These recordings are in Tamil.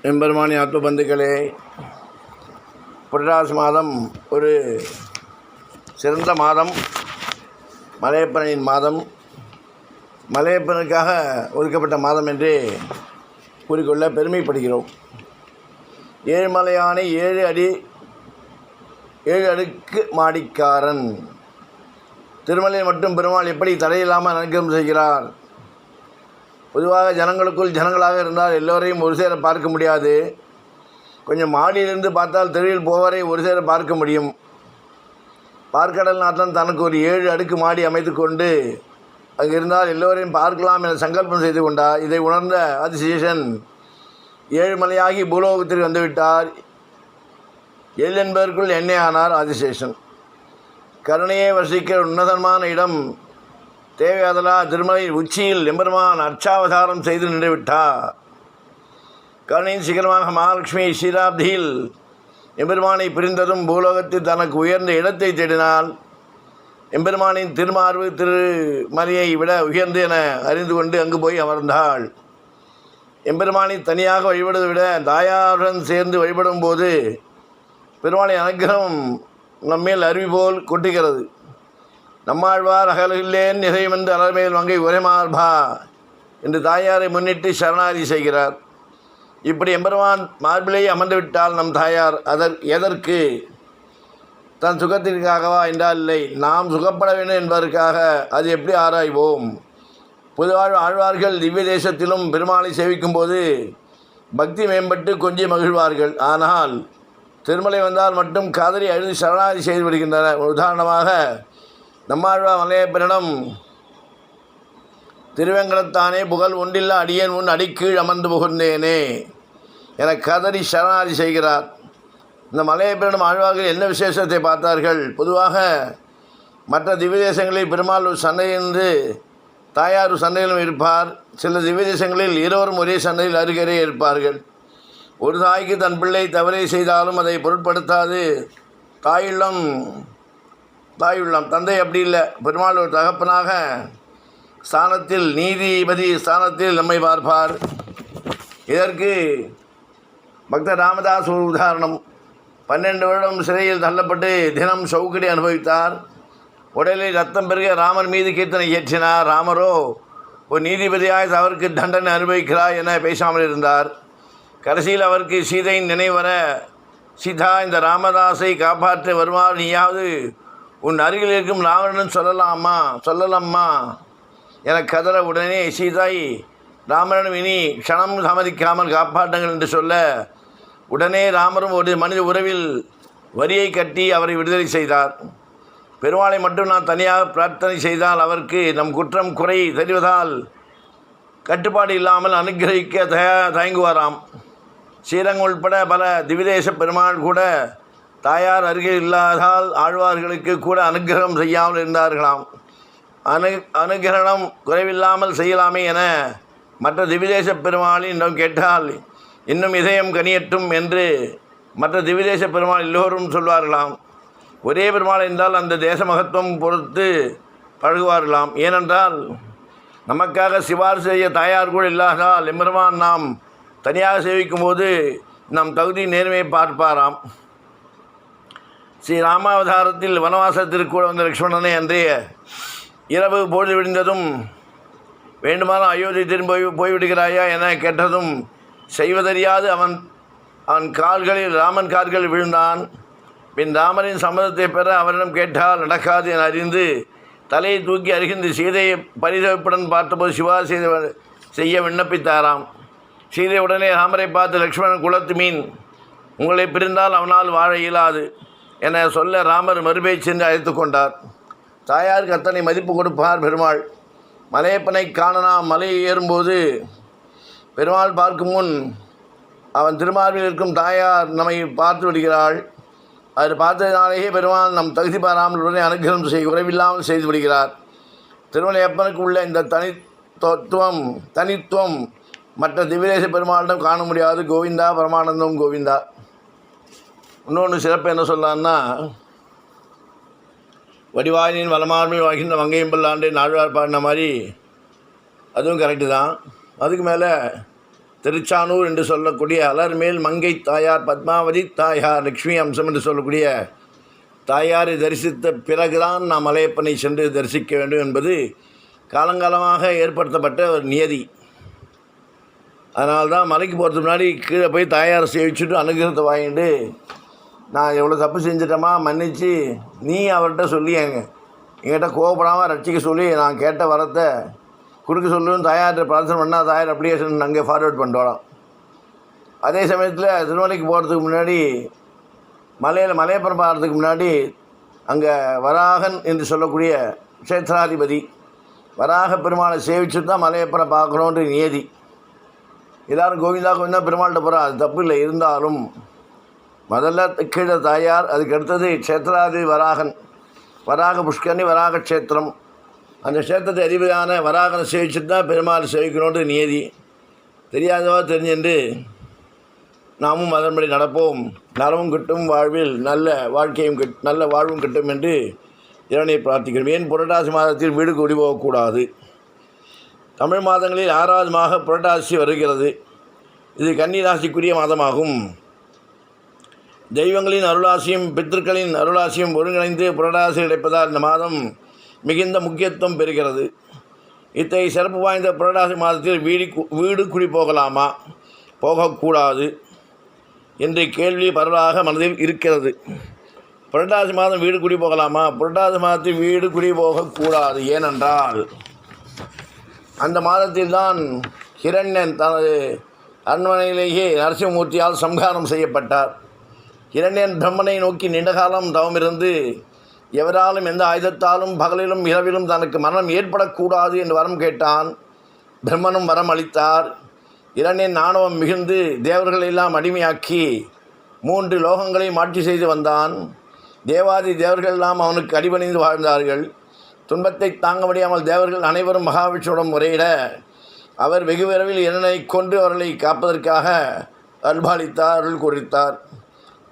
எம்பெருமானி ஆத்ம பந்துக்களே, புரட்டாசி மாதம் ஒரு சிறந்த மாதம், மலையப்பனின் மாதம், மலையப்பனுக்காக ஒதுக்கப்பட்ட மாதம் என்று கூறிக்கொள்ள பெருமைப்படுகிறோம். ஏழுமலையானை 7 அடுக்கு மாடிக்காரன். திருமலையில் மட்டும் பெருமாள் எப்படி தடையில்லாமல் அனுகிரகம் செய்கிறார். பொதுவாக ஜனங்களுக்குள் ஜனங்களாக இருந்தால் எல்லோரையும் ஒரு சேர பார்க்க முடியாது. கொஞ்சம் மாடியிலிருந்து பார்த்தால் தெருவில் போவரை ஒரு சேர பார்க்க முடியும். பார்க்கடல் நாட்டன் தனக்கு ஒரு 7 அடுக்கு மாடி அமைத்து கொண்டு அங்கு இருந்தால் எல்லோரையும் பார்க்கலாம் என சங்கல்பம் செய்து கொண்டார். இதை உணர்ந்த ஆதிசேஷன் ஏழுமலையாகி பூலோகத்திற்கு வந்துவிட்டார். எள் என்பதற்குள் எண்ணெய் ஆனார் ஆதிசேஷன். கருணையை வசிக்கிற உன்னதமான இடம் தேவையாதலா திருமலையின் உச்சியில் எம்பெருமான் அர்ச்சாவதாரம் செய்து நின்றுவிட்டார். கருணையின் சிகரமாக மகாலட்சுமி ஸ்ரீராப்தியில் எம்பெருமானை பிரிந்ததும் பூலோகத்தில் தனக்கு உயர்ந்த இடத்தை தேடினால் எம்பெருமானின் திருமார்பு திருமலையை விட உயர்ந்து என அறிந்து கொண்டு அங்கு போய் அமர்ந்தாள். எம்பெருமானை தனியாக வழிபடுவதை விட தாயாருடன் சேர்ந்து வழிபடும் போது பெருமாளின் அனுகிரகம் நம்மேல் அருவி போல் கொட்டுகிறது. நம்மாழ்வார் அகலில்லேன் நிகழ்மென்று அலர்மேல் மங்கை உரைமார்பா என்று தாயாரை முன்னிட்டு சரணாதி செய்கிறார். இப்படி எம்பெருமான் மார்பிலேயே அமர்ந்துவிட்டால் நம் தாயார் எதற்கு? தன் சுகத்திற்காகவா என்றால் இல்லை, நாம் சுகப்பட வேண்டும் என்பதற்காக. அது எப்படி ஆராய்வோம். பொதுவாக ஆழ்வார்கள் திவ்ய தேசத்திலும் பெருமாளை சேவிக்கும் போது பக்தி மேம்பட்டு கொஞ்சம் மகிழ்வார்கள். ஆனால் திருமலை வந்தால் மட்டும் காதலி அழுது சரணாதி செய்து விடுகின்றனர். உதாரணமாக நம்மாழ்வார் மலையப்பனிடம் திருவேங்கடத்தானே புகழ் ஒன்றில்லா அடியேன் உன் அடிக்கீழ் அமர்ந்து புகுந்தேனே என கதறி சரணாதி செய்கிறார். இந்த மலையப்பனிடம் ஆழ்வார்கள் என்ன விசேஷத்தை பார்த்தார்கள். பொதுவாக மற்ற திவ்ய தேசங்களில் பெருமாள் ஒரு சண்டையின்று தாயார் ஒரு சண்டையிலும் இருப்பார். சில திவ்ய தேசங்களில் இருவரும் ஒரே சண்டையில் அருகே இருப்பார்கள். ஒரு தாய்க்கு தன் பிள்ளை தவறை செய்தாலும் அதை பொருட்படுத்தாது தாயுள்ளம். தந்தை அப்படி இல்லை. பெருமாள் ஒரு தகப்பனாக ஸ்தானத்தில், நீதிபதி ஸ்தானத்தில் நம்மை பார்ப்பார். இதற்கு பக்தர் ராமதாஸ் ஒரு உதாரணம். 12 வருடம் சிறையில் தள்ளப்பட்டு தினம் சவுக்கடி அனுபவித்தார். உடலில் ரத்தம் பெருக ராமர் மீது கீர்த்தனை இயற்றினார். ராமரோ ஒரு நீதிபதியாய் அவருக்கு தண்டனை அனுபவிக்கிறார் என பேசாமல் இருந்தார். கடைசியில் அவருக்கு சீதையின் நினைவர, சீதா, இந்த ராமதாஸை காப்பாற்ற வருமாறு நீயாவது உன் அருகில் இருக்கும் ராவணன் சொல்லலாமா என கதற, உடனே சீதாய் ராமனும் இனி க்ஷணம் சம்மதிக்காமல் காப்பாற்றுங்கள் என்று சொல்ல, உடனே ராமரும் ஒரு மனித உறவில் வரியை கட்டி அவரை விடுதலை செய்தார். பெருமாளை மட்டும் நான் தனியாக பிரார்த்தனை செய்தால் அவருக்கு நம் குற்றம் குறை தெரிவதால் கட்டுப்பாடு இல்லாமல் அனுகிரகிக்க தயங்குவாராம். ஸ்ரீரங்கம் உள்பட பல திவிதேச பெருமாள் கூட தாயார் அருகில் இல்லாதால் ஆழ்வார்களுக்கு கூட அனுகிரகம் செய்யாமல் இருந்தார்களாம். அனுகிரகம் குறைவில்லாமல் செய்யலாமே என மற்ற திவிதேச பெருமாளிடம் கேட்டால் இன்னும் இதயம் கனியட்டும் என்று மற்ற திவிதேச பெருமாள் எல்லோரும் சொல்வார்களாம். ஒரே பெருமாள் என்றால் அந்த தேச மகத்துவம் பொறுத்து பழகுவார்களாம். ஏனென்றால் நமக்காக சிபாரிசு செய்ய தாயார் கூட இல்லாதால் எம்பெருமான் நாம் தனியாக சேவிக்கும் போது நம் தகுதி நேர்மையை பார்ப்பாராம். ஸ்ரீ ராமாவதாரத்தில் வனவாசத்திற்கு கூட வந்த லக்ஷ்மணனை அன்றைய இரவு பொழுது விழுந்ததும் வேண்டுமானால் அயோத்தி திரும்பி போய்விடுகிறாயா என கேட்டதும் செய்வதறியாது அவன் கால்களில் ராமன் கால்களில் விழுந்தான். பின் ராமரின் சம்மதத்தை பெற அவரிடம் கேட்டால் நடக்காது என அறிந்து தலையை தூக்கி அருகின்று சீதையை பரிதவிப்புடன் பார்த்தபோது சிவாசி செய்ய விண்ணப்பித்தாராம். சீதை உடனே ராமரை பார்த்து, லக்ஷ்மணன் குலத்து மீன், உங்களை பிரிந்தால் அவனால் வாழ இயலாது என சொல்ல ராமர் மறுபேச்சு சென்று அழைத்து கொண்டார். தாயாருக்கு அத்தனை மதிப்பு கொடுப்பார் பெருமாள். மலையப்பனை காண நாம் மலையை ஏறும்போது பெருமாள் பார்க்கும் முன் அவன் திருமார்பில் இருக்கும் தாயார் நம்மை பார்த்து விடுகிறாள். அது பார்த்ததினாலேயே பெருமாள் நம் தகுதி பாராமல் உடனே அனுகிரகம் குறைவில்லாமல் செய்து விடுகிறார். திருமலையப்பனுக்கு உள்ள இந்த தனித்துவம் மற்ற திவ்யதேச பெருமாளிடம் காண முடியாது. கோவிந்தா பரமானந்தம் கோவிந்தா. இன்னொன்று சிறப்பு என்ன சொல்லலான்னா, வடிவாயினின் வளமார்மையில் வாழ்கின்ற வங்கையம்பல்லாண்டே நாழ்வார் பாடின மாதிரி அதுவும் கரெக்டு தான். அதுக்கு மேலே திருச்சானூர் என்று சொல்லக்கூடிய அலர்மேல் மங்கை தாயார், பத்மாவதி தாயார், லக்ஷ்மி அம்சம் என்று சொல்லக்கூடிய தாயாரை தரிசித்த பிறகுதான் நாம் மலையப்பனை சென்று தரிசிக்க வேண்டும் என்பது காலங்காலமாக ஏற்படுத்தப்பட்ட ஒரு நியதி. அதனால்தான் மலைக்கு போகிறதுக்கு முன்னாடி கீழே போய் தாயாரை சேவிச்சுட்டு அனுகிரகத்தை வாங்கிட்டு, நான் எவ்வளோ தப்பு செஞ்சிட்டோமா மன்னிச்சு நீ அவர்கிட்ட சொல்லி என்கிட்ட கோவப்படாமல் ரட்சிக்க சொல்லி நான் கேட்ட வரத்தை கொடுக்க சொல்லுன்னு தாயார்கிட்ட பிரார்த்தனை பண்ணால் தாயார் அப்ளிகேஷன் அங்கே ஃபார்வேர்ட் பண்ணிட்டு. அதே சமயத்தில் திருமலைக்கு போகிறதுக்கு முன்னாடி மலையப்புறம் பார்க்கறதுக்கு முன்னாடி அங்கே வராகன் என்று சொல்லக்கூடிய க்ஷேத்ராதிபதி வராக பெருமாளை சேவிச்சுட்டு தான் மலையப்புறம் பார்க்கணுன்ற நியதி. எல்லோரும் கோவிந்தா கோவிந்தா பெருமாள்கிட்ட போகிறோம், அது தப்பு இல்லை. இருந்தாலும் முதல்ல கீழே தாயார், அதுக்கு அடுத்தது க்ஷேத்ராதிபதி வராகன், வராக புஷ்கரணி, வராக க்ஷேத்திரம். அந்த க்ஷேத்திரத்தை அதிபதியான வராகனை சேவிச்சுட்டு தான் பெருமாள் சேவிக்கணுன்ற நியதி. தெரியாதவா தெரிஞ்சுட்டு நாமும் அதன்படி நடப்போம். நலமும் கிட்டும், வாழ்வில் நல்ல வாழ்க்கையும் நல்ல வாழ்வும் கிட்டும் என்று இறைவனை பிரார்த்திக்கிறோம். ஏன் புரட்டாசி மாதத்தில் வீடு குடி போகக்கூடாது? தமிழ் மாதங்களில் 6வது மாத புரட்டாசி வருகிறது. இது கன்னிராசிக்குரிய மாதமாகும். தெய்வங்களின் அருளாசியும் பித்திருக்களின் அருளாசியும் ஒருங்கிணைந்து புரட்டாசி கிடைப்பதால் இந்த மாதம் மிகுந்த முக்கியத்துவம் பெறுகிறது. இத்தகைய சிறப்பு வாய்ந்த புரட்டாசி மாதத்தில் வீடு குடி போகலாமா, போகக்கூடாது என்ற கேள்வி பரவலாக மனதில் இருக்கிறது. புரட்டாசி மாதம் வீடு குடி போகலாமா? புரட்டாசி மாதத்தில் வீடு குடி போகக்கூடாது. ஏனென்றால் அந்த மாதத்தில் தான் ஹிரண்யன் தனது அரண்மனையிலேயே நரசிம்மூர்த்தியால் சம்ஹாரம் செய்யப்பட்டார். ஹிரண்யன் பிரம்மனை நோக்கி நீண்டகாலம் தவமிருந்து எவராலும் எந்த ஆயுதத்தாலும் பகலிலும் இரவிலும் தனக்கு மரணம் ஏற்படக்கூடாது என்று வரம் கேட்டான். பிரம்மனும் வரம் அளித்தார். இரண்யன் ஆணவம் மிகுந்து தேவர்கள் எல்லாம் அடிமையாக்கி 3 லோகங்களையும் ஆட்சி செய்து வந்தான். தேவாதி தேவர்கள் எல்லாம் அவனுக்கு அடிபணிந்து வாழ்ந்தார்கள். துன்பத்தை தாங்க முடியாமல் தேவர்கள் அனைவரும் மகாவிஷ்ணுவிடம் முறையிட அவர் வெகு விரைவில் இரண்டனை கொண்டு அவர்களை காப்பதற்காக அருள்பாலித்தார், அருள் குறித்தார்.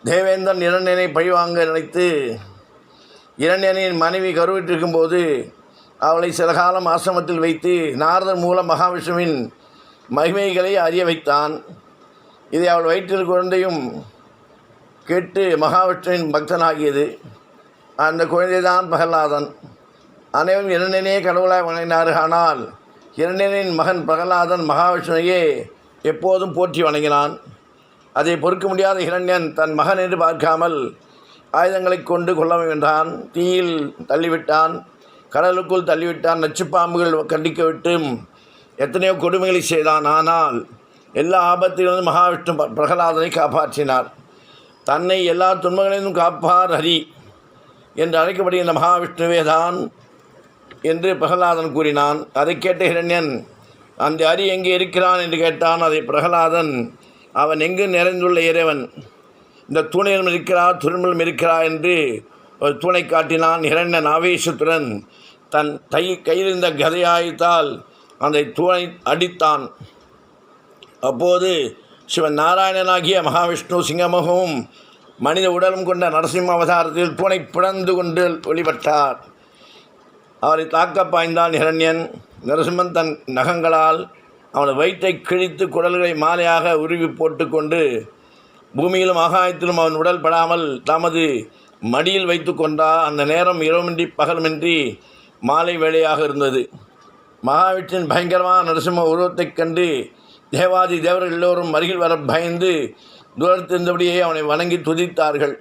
தேவேந்திரன் இரண்டனை பழிவாங்க நினைத்து இரண்யனின் மனைவி கருவிட்டிருக்கும் போது அவளை சில காலம் ஆசிரமத்தில் வைத்து நாரதர் மூலம் மகாவிஷ்ணுவின் மகிமைகளை அறிய வைத்தான். இதை அவள் வயிற்றில் குழந்தையும் கேட்டு மகாவிஷ்ணுவின் பக்தனாகியது. அந்த குழந்தைதான் பிரகலாதன். அனைவரும் இரண்டனே கடவுளாய் வணங்கினார்கள். ஆனால் இரண்டனின் மகன் பிரகலாதன் மகாவிஷ்ணுவையே எப்போதும் போற்றி வணங்கினான். அதை பொறுக்க முடியாத இரண்யன் தன் மகன் என்று பார்க்காமல் ஆயுதங்களை கொண்டு கொள்ள முயன்றான். தீயில் தள்ளிவிட்டான், கடலுக்குள் தள்ளிவிட்டான், நச்சுப்பாம்புகள் கண்டிக்க விட்டு எத்தனையோ கொடுமைகளை செய்தான். ஆனால் எல்லா ஆபத்திலிருந்து மகாவிஷ்ணு பிரகலாதனை காப்பாற்றினார். தன்னை எல்லா துன்பங்களிலும் காப்பார் ஹரி என்று அழைக்கப்படுகின்ற மகாவிஷ்ணுவே தான் என்று பிரகலாதன் கூறினான். அதை கேட்ட இரண்யன் அந்த ஹரி எங்கே இருக்கிறான் என்று கேட்டான். அதை பிரகலாதன் அவன் எங்கு நிறைந்துள்ள இறைவன், இந்த தூணிலும் இருக்கிறார், துரும்பிலும் இருக்கிறார் என்று ஒரு தூணை காட்டினான். இரண்யன் ஆவேசத்துடன் தன் கையில் இருந்த கதையாயத்தால் அந்த தூணை அடித்தான். அப்போது சிவன் நாராயணனாகிய மகாவிஷ்ணு சிங்கமுகமும் மனித உடலும் கொண்ட நரசிம்ம அவதாரத்தில் தூணை பிளந்து கொண்டு வெளிப்பட்டார். அவரை தாக்க பாய்ந்தான் இரண்யன். நரசிம்மன் தன் நகங்களால் அவனது வயிற்றை கிழித்து குடல்களை மாலையாக உருவி போட்டுக்கொண்டு பூமியிலும் ஆகாயத்திலும் அவன் உடல் படாமல் தமது மடியில் வைத்து கொண்டார். அந்த நேரம் இரவுமின்றி பகலுமின்றி மாலை வேளையாக இருந்தது. மகாவிஷ்ணுவின் பயங்கரமான நரசிம்ம உருவத்தைக் கண்டு தேவாதி தேவர்கள் எல்லோரும் அருகில் வர பயந்து தூரத்திருந்தபடியே அவனை வணங்கி துதித்தார்கள்.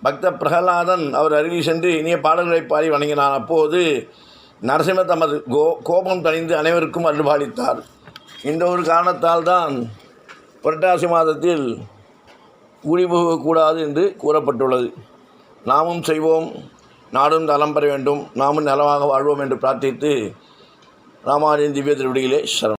பக்த பிரகலாதன் அவர் அருகில் சென்று இனிய பாடல்களை பாடி வணங்கினான். அப்போது நரசிம்ம தமது கோபம் தணிந்து அனைவருக்கும் அருள்பாலித்தார். இந்த ஒரு காரணத்தால் தான் புரட்டாசி மாதத்தில் குடி போகக்கூடாது என்று கூறப்பட்டுள்ளது. நாமும் செய்வோம், நாடும் நலம் பெற வேண்டும், நாமும் நலமாக வாழ்வோம் என்று பிரார்த்தித்து ராமானுஜன் திவ்ய திருவடிகளே சரணம்.